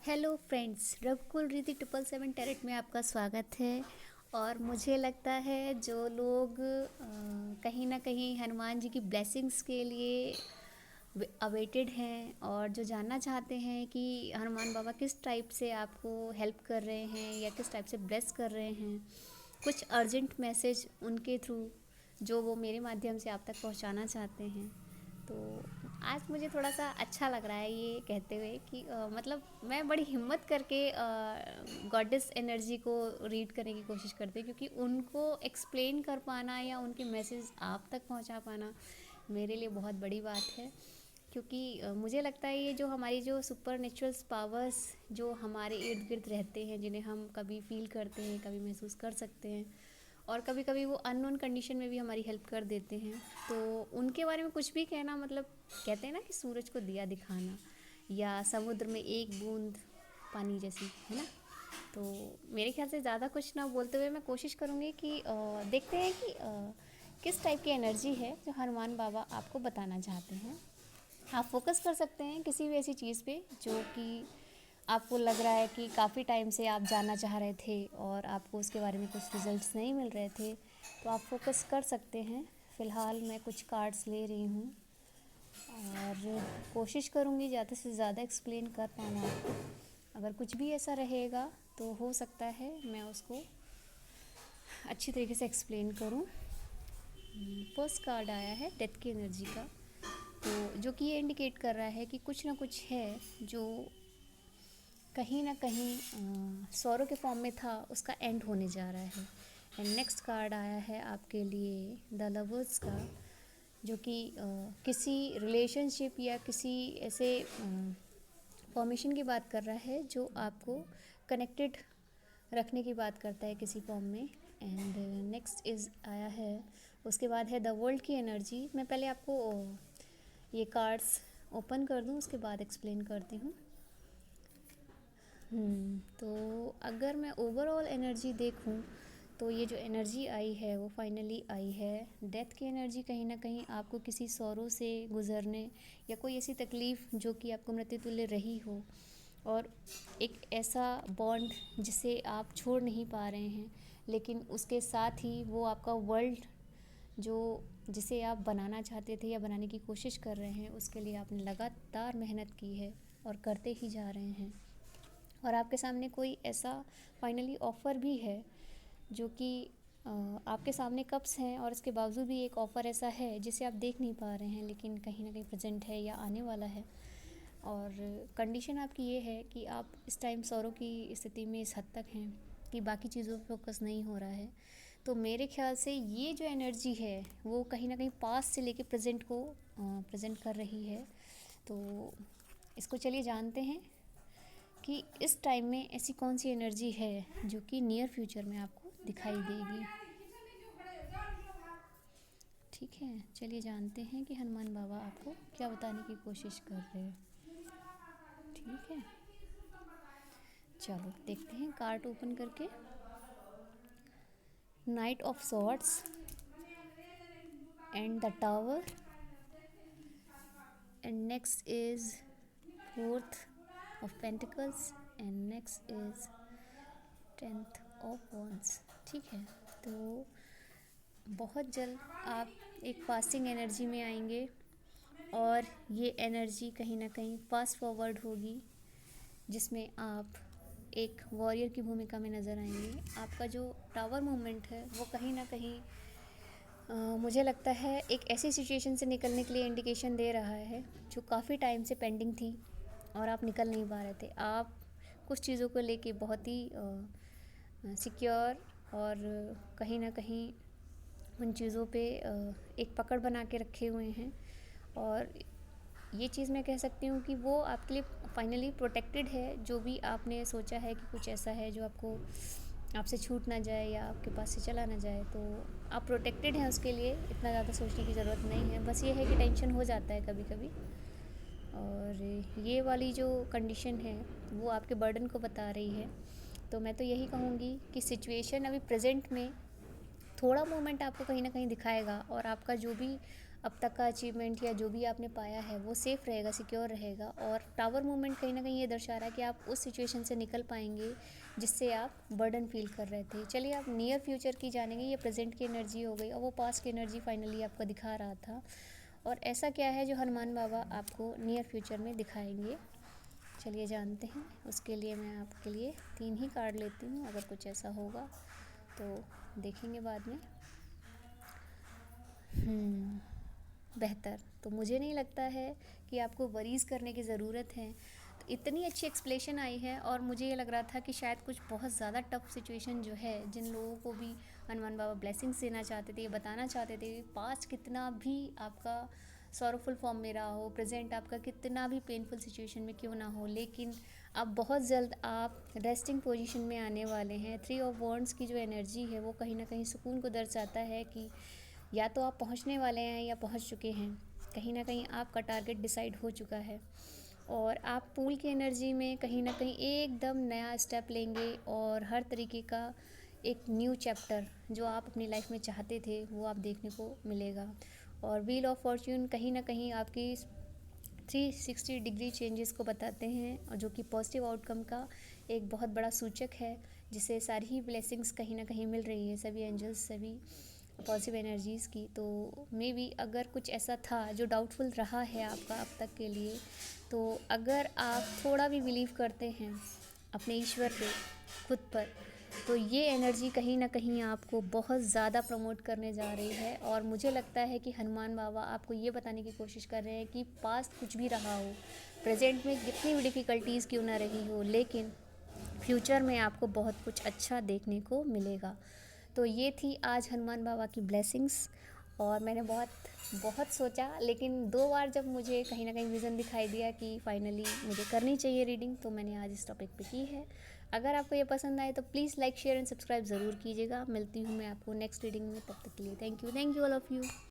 Hello friends, रघुकुल रीति 777 tarot में आपका स्वागत है। और मुझे लगता है जो लोग कहीं ना कहीं हनुमान जी की ब्लेसिंग्स के लिए अवेटेड हैं और जो जानना चाहते हैं कि हनुमान बाबा किस टाइप से आपको हेल्प कर रहे हैं या किस टाइप से ब्लेस कर रहे हैं, कुछ अर्जेंट मैसेज उनके थ्रू जो वो मेरे माध्यम से आप तक पहुंचाना चाहते हैं। तो आज मुझे थोड़ा सा अच्छा लग रहा है ये कहते हुए कि मतलब मैं बड़ी हिम्मत करके गॉडेस एनर्जी को रीड करने की कोशिश करती हूँ, क्योंकि उनको एक्सप्लेन कर पाना या उनके मैसेज आप तक पहुँचा पाना मेरे लिए बहुत बड़ी बात है। क्योंकि मुझे लगता है ये जो हमारी जो सुपर नेचुरल पावर्स जो हमारे इर्द गिर्द रहते हैं, जिन्हें हम कभी फील करते हैं, कभी महसूस कर सकते हैं, और कभी कभी वो अननोन कंडीशन में भी हमारी हेल्प कर देते हैं। तो उनके बारे में कुछ भी कहना मतलब, कहते हैं ना कि सूरज को दिया दिखाना या समुद्र में एक बूंद पानी जैसी, है ना। तो मेरे ख्याल से ज़्यादा कुछ ना बोलते हुए मैं कोशिश करूँगी कि देखते हैं कि किस टाइप की एनर्जी है जो हनुमान बाबा आपको बताना चाहते हैं। आप फोकस कर सकते हैं किसी भी ऐसी चीज़ पे जो कि आपको लग रहा है कि काफ़ी टाइम से आप जानना चाह रहे थे और आपको उसके बारे में कुछ रिजल्ट्स नहीं मिल रहे थे, तो आप फोकस कर सकते हैं। फ़िलहाल मैं कुछ कार्ड्स ले रही हूँ और कोशिश करूँगी ज़्यादा से ज़्यादा एक्सप्लेन कर पाना आपको। अगर कुछ भी ऐसा रहेगा तो हो सकता है मैं उसको अच्छी तरीके से एक्सप्लेन करूँ। फर्स्ट कार्ड आया है डेथ की एनर्जी का, तो जो कि ये इंडिकेट कर रहा है कि कुछ ना कुछ है जो कहीं ना कहीं सौरों के फॉर्म में था, उसका एंड होने जा रहा है। एंड नेक्स्ट कार्ड आया है आपके लिए द लवर्स का, जो कि किसी रिलेशनशिप या किसी ऐसे फॉर्मेशन की बात कर रहा है जो आपको कनेक्टेड रखने की बात करता है किसी फॉर्म में। एंड नेक्स्ट इज़ आया है, उसके बाद है द वर्ल्ड की एनर्जी। मैं पहले आपको ये कार्ड्स ओपन कर दूँ, उसके बाद एक्सप्लेन करती हूँ। तो अगर मैं ओवरऑल एनर्जी देखूं तो ये जो एनर्जी आई है वो फाइनली आई है डेथ की एनर्जी। कहीं ना कहीं आपको किसी सौरों से गुजरने या कोई ऐसी तकलीफ़ जो कि आपको मृत्यु तुल्य रही हो, और एक ऐसा बॉन्ड जिसे आप छोड़ नहीं पा रहे हैं, लेकिन उसके साथ ही वो आपका वर्ल्ड जो जिसे आप बनाना चाहते थे या बनाने की कोशिश कर रहे हैं, उसके लिए आपने लगातार मेहनत की है और करते ही जा रहे हैं। और आपके सामने कोई ऐसा फाइनली ऑफ़र भी है जो कि आपके सामने कप्स हैं, और इसके बावजूद भी एक ऑफ़र ऐसा है जिसे आप देख नहीं पा रहे हैं, लेकिन कहीं ना कहीं प्रेजेंट है या आने वाला है। और कंडीशन आपकी ये है कि आप इस टाइम सौरों की स्थिति में इस हद तक हैं कि बाकी चीज़ों पर फोकस नहीं हो रहा है। तो मेरे ख्याल से ये जो एनर्जी है वो कहीं ना कहीं पास्ट से लेके प्रेजेंट को प्रेजेंट कर रही है। तो इसको चलिए जानते हैं कि इस टाइम में ऐसी कौन सी एनर्जी है जो कि नियर फ्यूचर में आपको दिखाई देगी। ठीक है, चलिए जानते हैं कि हनुमान बाबा आपको क्या बताने की कोशिश कर रहे हैं। ठीक है, चलो देखते हैं कार्ड ओपन करके। Night of swords and the tower, and next is fourth of pentacles, and next is 10th of wands. ठीक है, तो बहुत जल्द आप एक फास्टिंग एनर्जी में आएंगे और ये एनर्जी कहीं ना कहीं फास्ट फॉरवर्ड होगी, जिसमें आप एक वॉरियर की भूमिका में नज़र आएंगे। आपका जो टावर मूवमेंट है वो कहीं ना कहीं मुझे लगता है एक ऐसी सिचुएशन से निकलने के लिए इंडिकेशन दे रहा है जो काफ़ी टाइम से पेंडिंग थी और आप निकल नहीं पा रहे थे। आप कुछ चीज़ों को लेके बहुत ही सिक्योर और कहीं ना कहीं उन चीज़ों पे एक पकड़ बना के रखे हुए हैं, और ये चीज़ मैं कह सकती हूँ कि वो आपके लिए फाइनली प्रोटेक्टेड है। जो भी आपने सोचा है कि कुछ ऐसा है जो आपको आपसे छूट ना जाए या आपके पास से चला ना जाए, तो आप प्रोटेक्टेड हैं। उसके लिए इतना ज़्यादा सोचने की ज़रूरत नहीं है। बस ये है कि टेंशन हो जाता है कभी कभी, और ये वाली जो कंडीशन है वो आपके बर्डन को बता रही है। तो मैं तो यही कहूँगी कि सिचुएशन अभी प्रेजेंट में थोड़ा मोमेंट आपको कहीं ना कहीं दिखाएगा, और आपका जो भी अब तक का अचीवमेंट या जो भी आपने पाया है वो सेफ़ रहेगा, सिक्योर रहेगा। और टावर मूवमेंट कहीं ना कहीं ये दर्शा रहा है कि आप उस सिचुएशन से निकल पाएंगे जिससे आप बर्डन फील कर रहे थे। चलिए आप नियर फ्यूचर की जानेंगे, ये प्रेजेंट की एनर्जी हो गई और वो पास्ट की एनर्जी फाइनली आपको दिखा रहा था। और ऐसा क्या है जो हनुमान बाबा आपको नियर फ्यूचर में दिखाएंगे, चलिए जानते हैं। उसके लिए मैं आपके लिए 3 ही कार्ड लेती हूँ, अगर कुछ ऐसा होगा तो देखेंगे बाद में। बेहतर तो मुझे नहीं लगता है कि आपको वरीज़ करने की ज़रूरत है। तो इतनी अच्छी एक्सप्लेनेशन आई है और मुझे ये लग रहा था कि शायद कुछ बहुत ज़्यादा टफ सिचुएशन जो है, जिन लोगों को भी हनुमान बाबा ब्लेसिंग्स देना चाहते थे, ये बताना चाहते थे, पास्ट कितना भी आपका सॉरोफुल फॉर्म में रहा हो, प्रेजेंट आपका कितना भी पेनफुल सिचुएशन में क्यों ना हो, लेकिन अब बहुत जल्द आप रेस्टिंग पोजीशन में आने वाले हैं। 3 ऑफ वॉन्ड्स की जो एनर्जी है वो कहीं ना कहीं सुकून को दर्शाता है कि या तो आप पहुंचने वाले हैं या पहुंच चुके हैं, कहीं ना कहीं आपका टारगेट डिसाइड हो चुका है। और आप पूल की एनर्जी में कहीं ना कहीं एकदम नया स्टेप लेंगे और हर तरीके का एक न्यू चैप्टर जो आप अपनी लाइफ में चाहते थे वो आप देखने को मिलेगा। और व्हील ऑफ फॉर्च्यून कहीं ना कहीं आपकी 360 डिग्री चेंजेस को बताते हैं और जो कि पॉजिटिव आउटकम का एक बहुत बड़ा सूचक है, जिससे सारी ही ब्लेसिंग्स कहीं ना कहीं मिल रही हैं, सभी एंजल्स, सभी पॉजिटिव एनर्जीज़ की। तो मे बी अगर कुछ ऐसा था जो डाउटफुल रहा है आपका अब तक के लिए, तो अगर आप थोड़ा भी बिलीव करते हैं अपने ईश्वर पे, खुद पर, तो ये एनर्जी कहीं ना कहीं आपको बहुत ज़्यादा प्रमोट करने जा रही है। और मुझे लगता है कि हनुमान बाबा आपको ये बताने की कोशिश कर रहे हैं कि पास्ट कुछ भी रहा हो, प्रेजेंट में कितनी भी डिफ़िकल्टीज़ क्यों ना रही हो, लेकिन फ्यूचर में आपको बहुत कुछ अच्छा देखने को मिलेगा। तो ये थी आज हनुमान बाबा की ब्लेसिंग्स। और मैंने बहुत बहुत सोचा, लेकिन 2 बार जब मुझे कहीं ना कहीं विज़न दिखाई दिया कि फाइनली मुझे करनी चाहिए रीडिंग, तो मैंने आज इस टॉपिक पे की है। अगर आपको ये पसंद आए तो please like, share and subscribe ज़रूर कीजिएगा। मिलती हूँ मैं आपको नेक्स्ट रीडिंग में, तब तक के लिए thank you all of you.